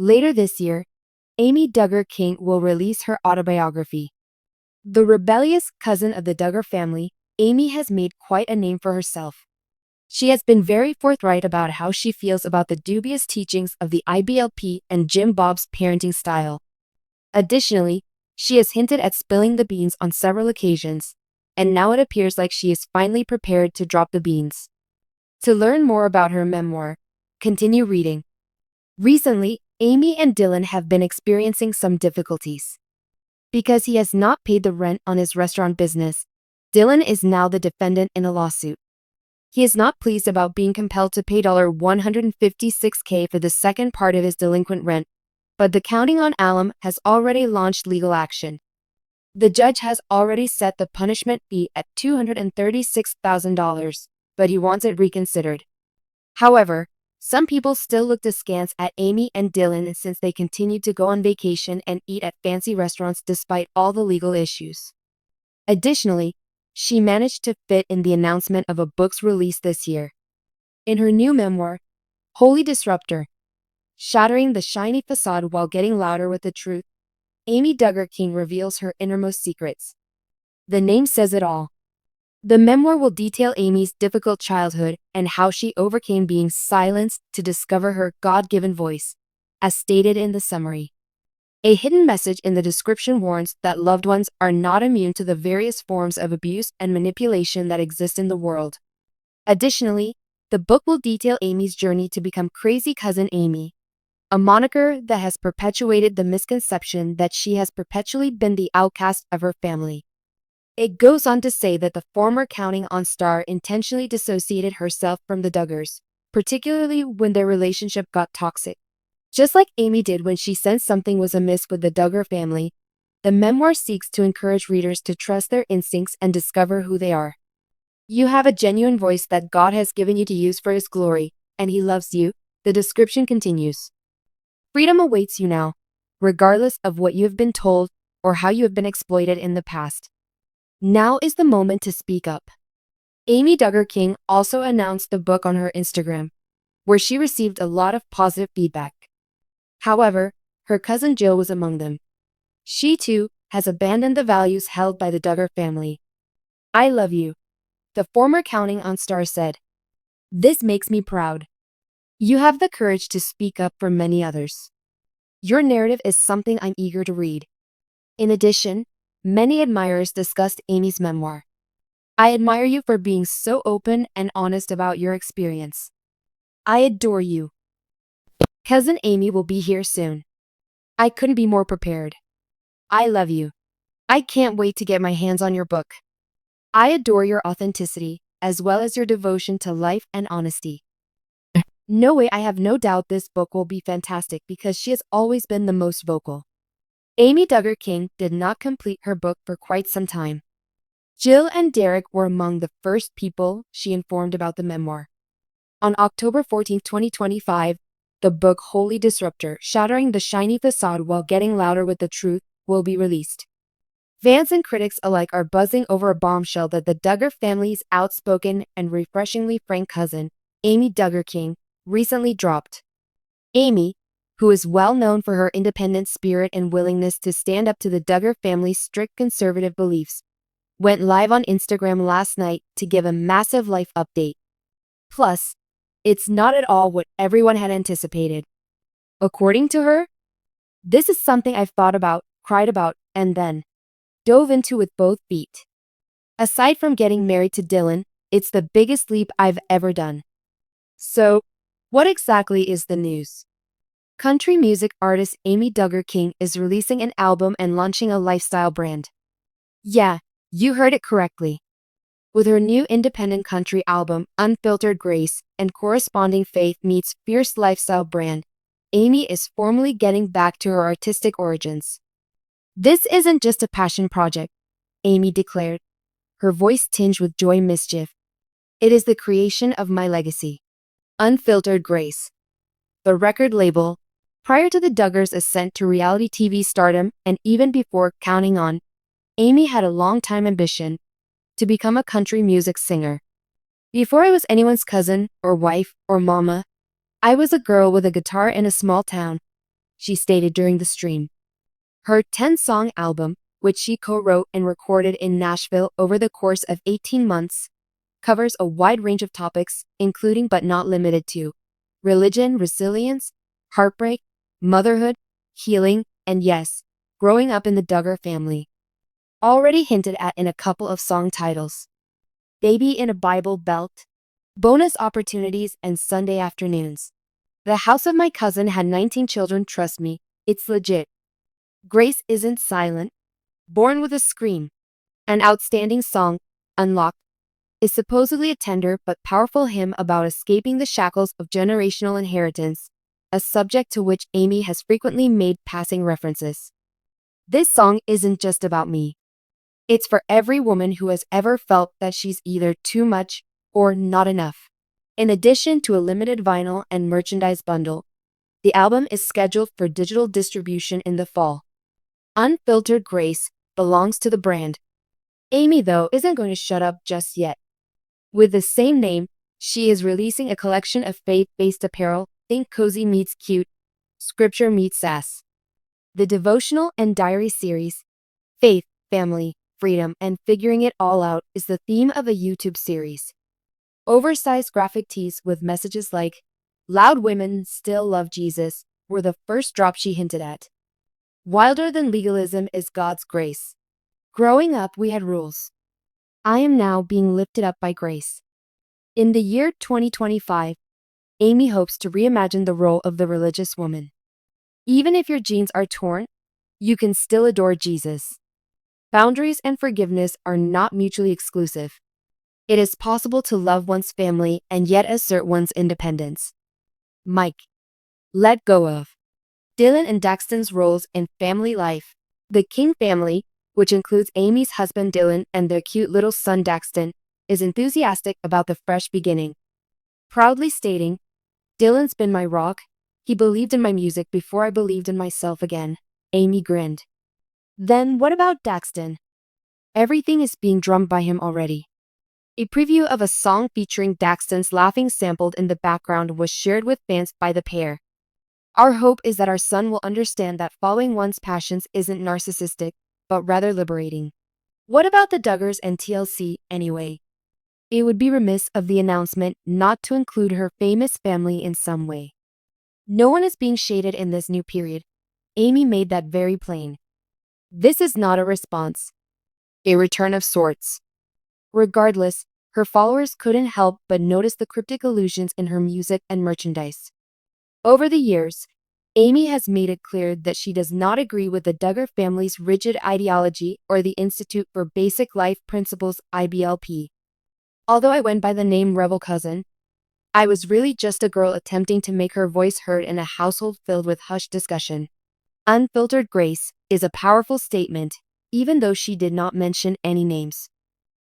Later this year, Amy Duggar King will release her autobiography. The rebellious cousin of the Duggar family, Amy has made quite a name for herself. She has been very forthright about how she feels about the dubious teachings of the IBLP and Jim Bob's parenting style. Additionally, she has hinted at spilling the beans on several occasions, and now it appears like she is finally prepared to drop the beans. To learn more about her memoir, continue reading. Recently, Amy and Dylan have been experiencing some difficulties. Because he has not paid the rent on his restaurant business, Dylan is now the defendant in a lawsuit. He is not pleased about being compelled to pay $156K for the second part of his delinquent rent, but the Counting on Alum has already launched legal action. The judge has already set the punishment fee at $236,000, but he wants it reconsidered. However, some people still looked askance at Amy and Dylan since they continued to go on vacation and eat at fancy restaurants despite all the legal issues. Additionally, she managed to fit in the announcement of a book's release this year. In her new memoir, Holy Disruptor, Shattering the Shiny Facade While Getting Louder with the Truth, Amy Duggar King reveals her innermost secrets. The name says it all. The memoir will detail Amy's difficult childhood and how she overcame being silenced to discover her God-given voice, as stated in the summary. A hidden message in the description warns that loved ones are not immune to the various forms of abuse and manipulation that exist in the world. Additionally, the book will detail Amy's journey to become Crazy Cousin Amy, a moniker that has perpetuated the misconception that she has perpetually been the outcast of her family. It goes on to say that the former Counting on star intentionally dissociated herself from the Duggars, particularly when their relationship got toxic. Just like Amy did when she sensed something was amiss with the Duggar family, the memoir seeks to encourage readers to trust their instincts and discover who they are. You have a genuine voice that God has given you to use for His glory, and He loves you, the description continues. Freedom awaits you now, regardless of what you have been told or how you have been exploited in the past. Now is the moment to speak up. Amy Duggar King also announced the book on her Instagram, where she received a lot of positive feedback. However, her cousin Jill was among them. She too has abandoned the values held by the Duggar family. I love you, the former Counting on star said. This makes me proud. You have the courage to speak up for many others. Your narrative is something I'm eager to read. In addition, many admirers discussed Amy's memoir. I admire you for being so open and honest about your experience. I adore you. Cousin Amy will be here soon. I couldn't be more prepared. I love you. I can't wait to get my hands on your book. I adore your authenticity, as well as your devotion to life and honesty. No way, I have no doubt this book will be fantastic because she has always been the most vocal. Amy Duggar King did not complete her book for quite some time. Jill and Derek were among the first people she informed about the memoir. On October 14, 2025, the book Holy Disruptor, Shattering the Shiny Facade While Getting Louder with the Truth, will be released. Fans and critics alike are buzzing over a bombshell that the Duggar family's outspoken and refreshingly frank cousin, Amy Duggar King, recently dropped. Amy, who is well known for her independent spirit and willingness to stand up to the Duggar family's strict conservative beliefs, went live on Instagram last night to give a massive life update. Plus, it's not at all what everyone had anticipated. According to her, this is something I've thought about, cried about, and then dove into with both feet. Aside from getting married to Dylan, it's the biggest leap I've ever done. So, what exactly is the news? Country music artist Amy Duggar King is releasing an album and launching a lifestyle brand. Yeah, you heard it correctly. With her new independent country album, Unfiltered Grace, and corresponding Faith Meets Fierce lifestyle brand, Amy is formally getting back to her artistic origins. This isn't just a passion project, Amy declared, her voice tinged with joy mischief. It is the creation of my legacy. Unfiltered Grace, the record label. Prior to the Duggars' ascent to reality TV stardom and even before Counting On, Amy had a long-time ambition to become a country music singer. Before I was anyone's cousin or wife or mama, I was a girl with a guitar in a small town, she stated during the stream. Her 10-song album, which she co-wrote and recorded in Nashville over the course of 18 months, covers a wide range of topics, including but not limited to religion, resilience, heartbreak, motherhood, healing, and yes, growing up in the Duggar family. Already hinted at in a couple of song titles. Baby in a Bible Belt, bonus opportunities, and Sunday afternoons. The house of my cousin had 19 children, trust me, it's legit. Grace isn't silent. Born with a Scream. An outstanding song, Unlocked, is supposedly a tender but powerful hymn about escaping the shackles of generational inheritance, a subject to which Amy has frequently made passing references. This song isn't just about me. It's for every woman who has ever felt that she's either too much or not enough. In addition to a limited vinyl and merchandise bundle, the album is scheduled for digital distribution in the fall. Unfiltered Grace belongs to the brand. Amy, though, isn't going to shut up just yet. With the same name, she is releasing a collection of faith-based apparel, think cozy meets cute, scripture meets sass. The devotional and diary series, Faith, Family, Freedom, and Figuring It All Out, is the theme of a YouTube series. Oversized graphic tees with messages like, "Loud women still love Jesus," were the first drop she hinted at. Wilder than legalism is God's grace. Growing up, we had rules. I am now being lifted up by grace. In the year 2025, Amy hopes to reimagine the role of the religious woman. Even if your jeans are torn, you can still adore Jesus. Boundaries and forgiveness are not mutually exclusive. It is possible to love one's family and yet assert one's independence. Mike. Let go of. Dylan and Daxton's roles in family life. The King family, which includes Amy's husband Dylan and their cute little son Daxton, is enthusiastic about the fresh beginning. Proudly stating, "Dylan's been my rock. He believed in my music before I believed in myself again." Amy grinned. Then what about Daxton? Everything is being drummed by him already. A preview of a song featuring Daxton's laughing sampled in the background was shared with fans by the pair. Our hope is that our son will understand that following one's passions isn't narcissistic, but rather liberating. What about the Duggars and TLC, anyway? It would be remiss of the announcement not to include her famous family in some way. No one is being shaded in this new period. Amy made that very plain. This is not a response. A return of sorts. Regardless, her followers couldn't help but notice the cryptic allusions in her music and merchandise. Over the years, Amy has made it clear that she does not agree with the Duggar family's rigid ideology or the Institute for Basic Life Principles (IBLP). Although I went by the name Rebel Cousin, I was really just a girl attempting to make her voice heard in a household filled with hushed discussion. Unfiltered Grace is a powerful statement, even though she did not mention any names.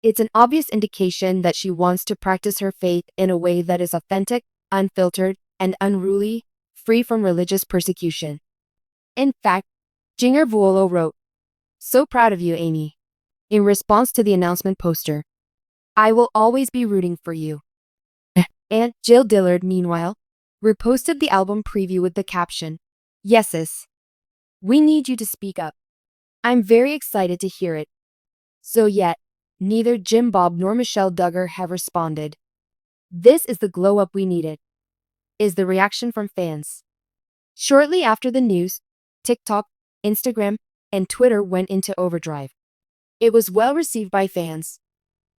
It's an obvious indication that she wants to practice her faith in a way that is authentic, unfiltered, and unruly, free from religious persecution. In fact, Jinger Vuolo wrote, "So proud of you, Amy," in response to the announcement poster. "I will always be rooting for you." And Jill Dillard, meanwhile, reposted the album preview with the caption, "Yes, sis. We need you to speak up. I'm very excited to hear it." So yet, neither Jim Bob nor Michelle Duggar have responded. This is the glow-up we needed, is the reaction from fans. Shortly after the news, TikTok, Instagram, and Twitter went into overdrive. It was well received by fans.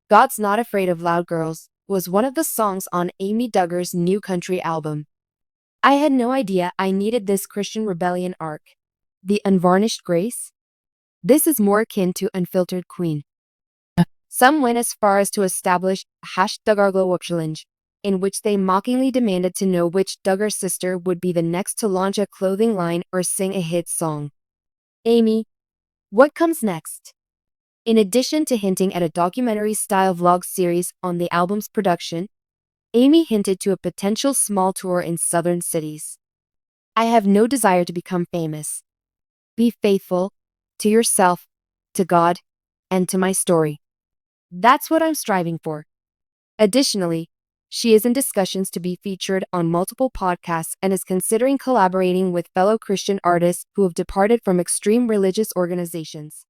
"God's Not Afraid of Loud Girls" was one of the songs on Amy Duggar's new country album. "I had no idea I needed this Christian rebellion arc. The Unvarnished Grace? This is more akin to Unfiltered Queen." Some went as far as to establish a #DuggarGlow challenge, in which they mockingly demanded to know which Duggar sister would be the next to launch a clothing line or sing a hit song. Amy, what comes next? In addition to hinting at a documentary-style vlog series on the album's production, Amy hinted to a potential small tour in southern cities. "I have no desire to become famous. Be faithful to yourself, to God, and to my story. That's what I'm striving for." Additionally, She is in discussions to be featured on multiple podcasts and is considering collaborating with fellow Christian artists who have departed from extreme religious organizations.